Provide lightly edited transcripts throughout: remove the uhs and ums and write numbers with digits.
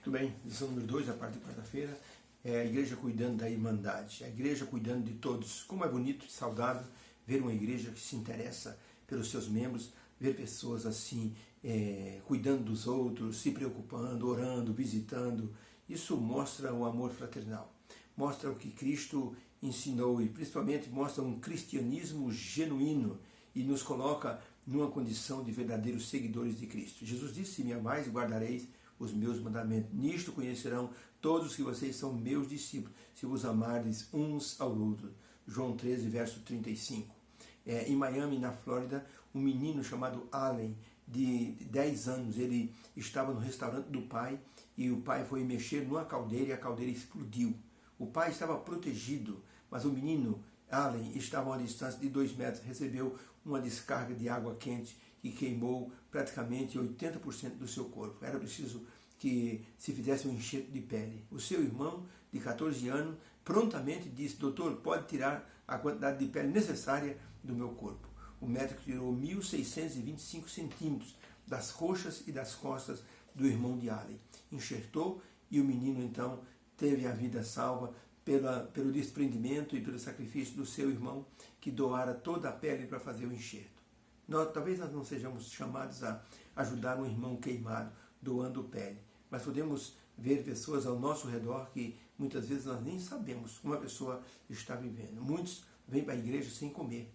Muito bem, lição número 2, a parte de quarta-feira, é a igreja cuidando da irmandade, a igreja cuidando de todos. Como é bonito e saudável ver uma igreja que se interessa pelos seus membros, ver pessoas assim, cuidando dos outros, se preocupando, orando, visitando. Isso mostra o amor fraternal, mostra o que Cristo ensinou e principalmente mostra um cristianismo genuíno e nos coloca numa condição de verdadeiros seguidores de Cristo. Jesus disse: se me amais, guardareis os meus mandamentos. Nisto conhecerão todos que vocês são meus discípulos, se vos amardes uns ao outro. João 13, verso 35. Em Miami, na Flórida, um menino chamado Allen, de 10 anos, ele estava no restaurante do pai e o pai foi mexer numa caldeira e a caldeira explodiu. O pai estava protegido, mas o menino Allen estava a uma distância de 2 metros, recebeu uma descarga de água quente que queimou praticamente 80% do seu corpo. Era preciso que se fizesse um enxerto de pele. O seu irmão, de 14 anos, prontamente disse: doutor, pode tirar a quantidade de pele necessária do meu corpo. O médico tirou 1.625 centímetros das coxas e das costas do irmão de Allen. Enxertou e o menino então teve a vida salva pelo desprendimento e pelo sacrifício do seu irmão, que doara toda a pele para fazer o enxerto. Talvez nós não sejamos chamados a ajudar um irmão queimado, doando pele, mas podemos ver pessoas ao nosso redor que muitas vezes nós nem sabemos como a pessoa está vivendo. Muitos vêm para a igreja sem comer,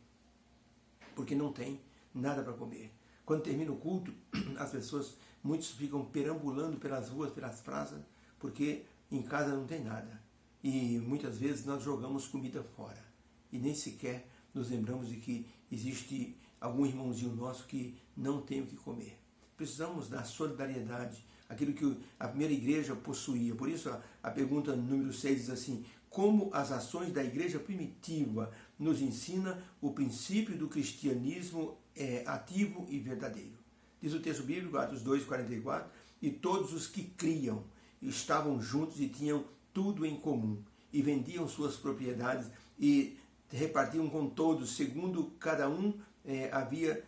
porque não tem nada para comer. Quando termina o culto, muitos ficam perambulando pelas ruas, pelas praças, porque em casa não tem nada. E muitas vezes nós jogamos comida fora e nem sequer nos lembramos de que existe algum irmãozinho nosso que não tem o que comer. Precisamos da solidariedade, aquilo que a primeira igreja possuía. Por isso a pergunta número 6 diz assim: como as ações da igreja primitiva nos ensina o princípio do cristianismo ativo e verdadeiro. Diz o texto bíblico, Atos 2:44, e todos os que criam estavam juntos e tinham tudo em comum, e vendiam suas propriedades e repartiam com todos, segundo cada um havia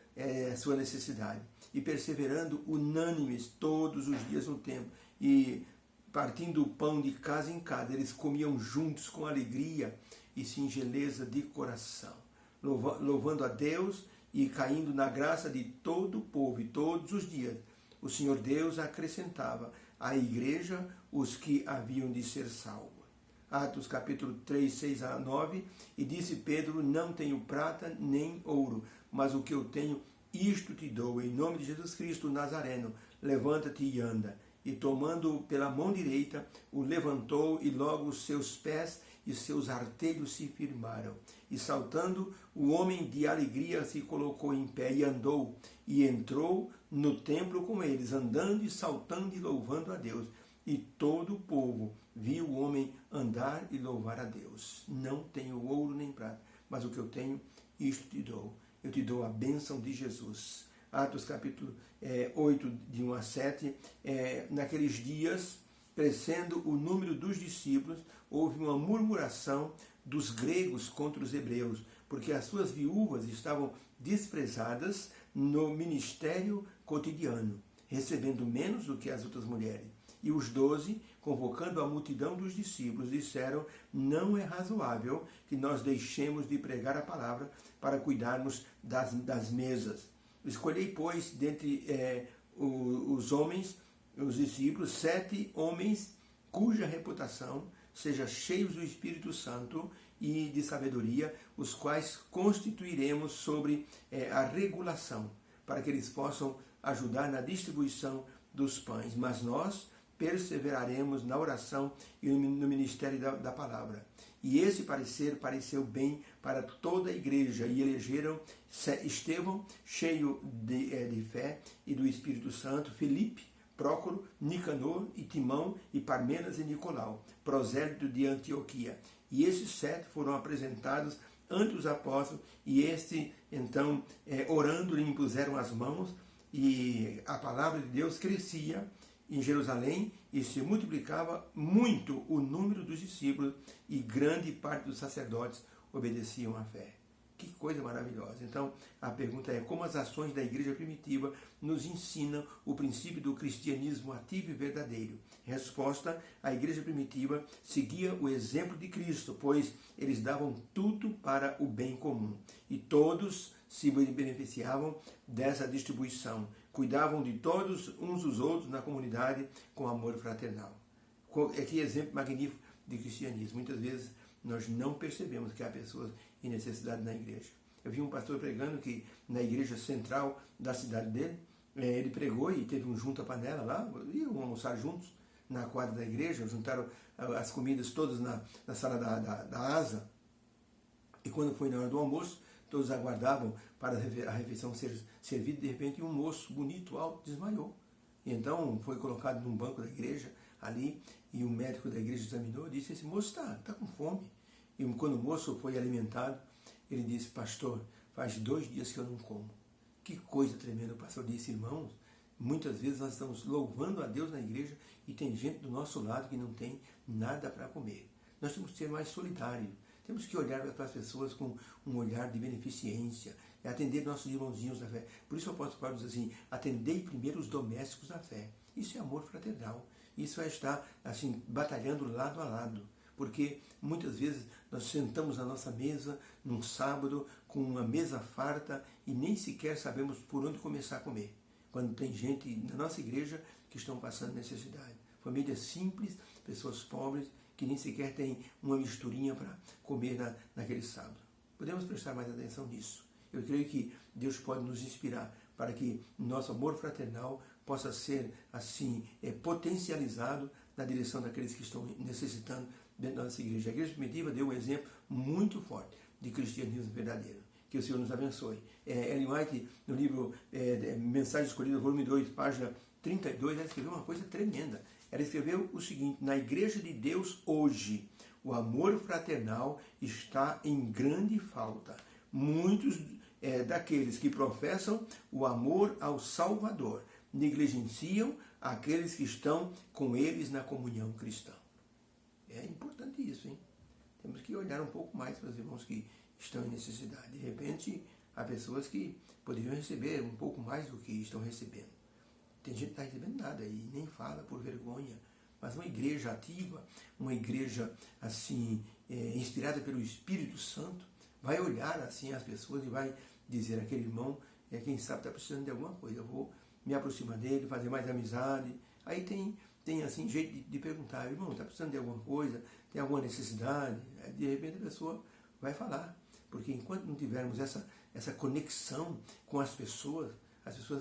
sua necessidade, e perseverando unânimes todos os dias no templo, e partindo o pão de casa em casa, eles comiam juntos com alegria e singeleza de coração, louvando a Deus e caindo na graça de todo o povo. E todos os dias o Senhor Deus acrescentava à igreja os que haviam de ser salvos. Atos capítulo 3, 6 a 9, e disse Pedro: não tenho prata nem ouro, mas o que eu tenho, isto te dou, em nome de Jesus Cristo Nazareno, levanta-te e anda. E tomando-o pela mão direita, o levantou, e logo os seus pés e seus artelhos se firmaram. E saltando, o homem de alegria se colocou em pé e andou, e entrou no templo com eles, andando e saltando e louvando a Deus. E todo o povo viu o homem andar e louvar a Deus. Não tenho ouro nem prata, mas o que eu tenho, isto te dou. Eu te dou a bênção de Jesus. Atos capítulo 8, de 1 a 7, naqueles dias, crescendo o número dos discípulos, houve uma murmuração dos gregos contra os hebreus, porque as suas viúvas estavam desprezadas no ministério cotidiano, recebendo menos do que as outras mulheres. E os 12, convocando a multidão dos discípulos, disseram: não é razoável que nós deixemos de pregar a palavra para cuidarmos das mesas. Escolhei, pois, dentre os homens, os discípulos, 7 homens cuja reputação seja cheios do Espírito Santo e de sabedoria, os quais constituiremos sobre a regulação, para que eles possam ajudar na distribuição dos pães. Mas nós perseveraremos na oração e no ministério da palavra. E esse parecer pareceu bem para toda a igreja, e elegeram Estevão, cheio de fé e do Espírito Santo, Filipe, Prócoro, Nicanor e Timão, e Parmenas e Nicolau, prosélito de Antioquia. E esses 7 foram apresentados ante os apóstolos, e então, orando, lhe impuseram as mãos, e a palavra de Deus crescia em Jerusalém, e se multiplicava muito o número dos discípulos, e grande parte dos sacerdotes obedeciam à fé. Que coisa maravilhosa. Então, a pergunta é: como as ações da igreja primitiva nos ensinam o princípio do cristianismo ativo e verdadeiro? Resposta: a igreja primitiva seguia o exemplo de Cristo, pois eles davam tudo para o bem comum. E todos se beneficiavam dessa distribuição. Cuidavam de todos uns dos outros na comunidade com amor fraternal. Que exemplo magnífico de cristianismo. Muitas vezes nós não percebemos que há pessoas em necessidade na igreja. Eu vi um pastor pregando que na igreja central da cidade dele, ele pregou e teve um junta-panela lá, iam almoçar juntos na quadra da igreja, juntaram as comidas todas na sala da asa, e quando foi na hora do almoço, todos aguardavam para a refeição ser servida, e de repente um moço bonito, alto, desmaiou. E então foi colocado num banco da igreja ali, e o médico da igreja examinou e disse: esse moço está com fome. E quando o moço foi alimentado, ele disse: pastor, faz 2 dias que eu não como. Que coisa tremenda. O pastor disse: irmãos, muitas vezes nós estamos louvando a Deus na igreja e tem gente do nosso lado que não tem nada para comer. Nós temos que ser mais solidários. Temos que olhar para as pessoas com um olhar de beneficência, atender nossos irmãozinhos da fé. Por isso o apóstolo Paulo diz assim: atendei primeiro os domésticos da fé. Isso é amor fraternal. Isso é estar assim, batalhando lado a lado. Porque muitas vezes nós sentamos na nossa mesa num sábado com uma mesa farta e nem sequer sabemos por onde começar a comer. Quando tem gente na nossa igreja que estão passando necessidade. Famílias simples, pessoas pobres, que nem sequer têm uma misturinha para comer naquele sábado. Podemos prestar mais atenção nisso. Eu creio que Deus pode nos inspirar para que nosso amor fraternal possa ser assim potencializado na direção daqueles que estão necessitando dentro da nossa igreja. A igreja primitiva deu um exemplo muito forte de cristianismo verdadeiro. Que o Senhor nos abençoe. Ellen White, no livro Mensagem Escolhida, volume 2, página 32, ela escreveu uma coisa tremenda. Ela escreveu o seguinte: na igreja de Deus hoje, o amor fraternal está em grande falta. Muitos daqueles que professam o amor ao Salvador negligenciam aqueles que estão com eles na comunhão cristã. É importante isso, hein? Temos que olhar um pouco mais para os irmãos que estão em necessidade. De repente, há pessoas que poderiam receber um pouco mais do que estão recebendo. Tem gente que não está recebendo nada e nem fala por vergonha. Mas uma igreja ativa, uma igreja assim, inspirada pelo Espírito Santo, vai olhar assim as pessoas e vai dizer: aquele irmão, quem sabe está precisando de alguma coisa, eu vou me aproximar dele, fazer mais amizade. Aí tem assim, jeito de perguntar: irmão, está precisando de alguma coisa? Tem alguma necessidade? Aí, de repente a pessoa vai falar. Porque enquanto não tivermos essa conexão com as pessoas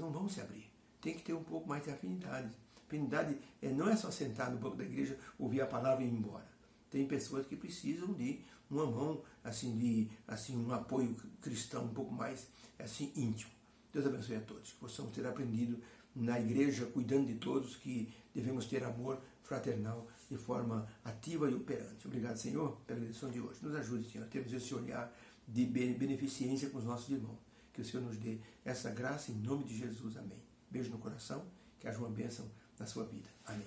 não vão se abrir. Tem que ter um pouco mais de afinidade. Afinidade não é só sentar no banco da igreja, ouvir a palavra e ir embora. Tem pessoas que precisam de uma mão, um apoio cristão um pouco mais assim, íntimo. Deus abençoe a todos. Que possamos ter aprendido na igreja, cuidando de todos, que devemos ter amor fraternal de forma ativa e operante. Obrigado, Senhor, pela lição de hoje. Nos ajude, Senhor, a termos esse olhar de beneficência com os nossos irmãos. Que o Senhor nos dê essa graça em nome de Jesus. Amém. Beijo no coração. Que haja uma bênção na sua vida. Amém.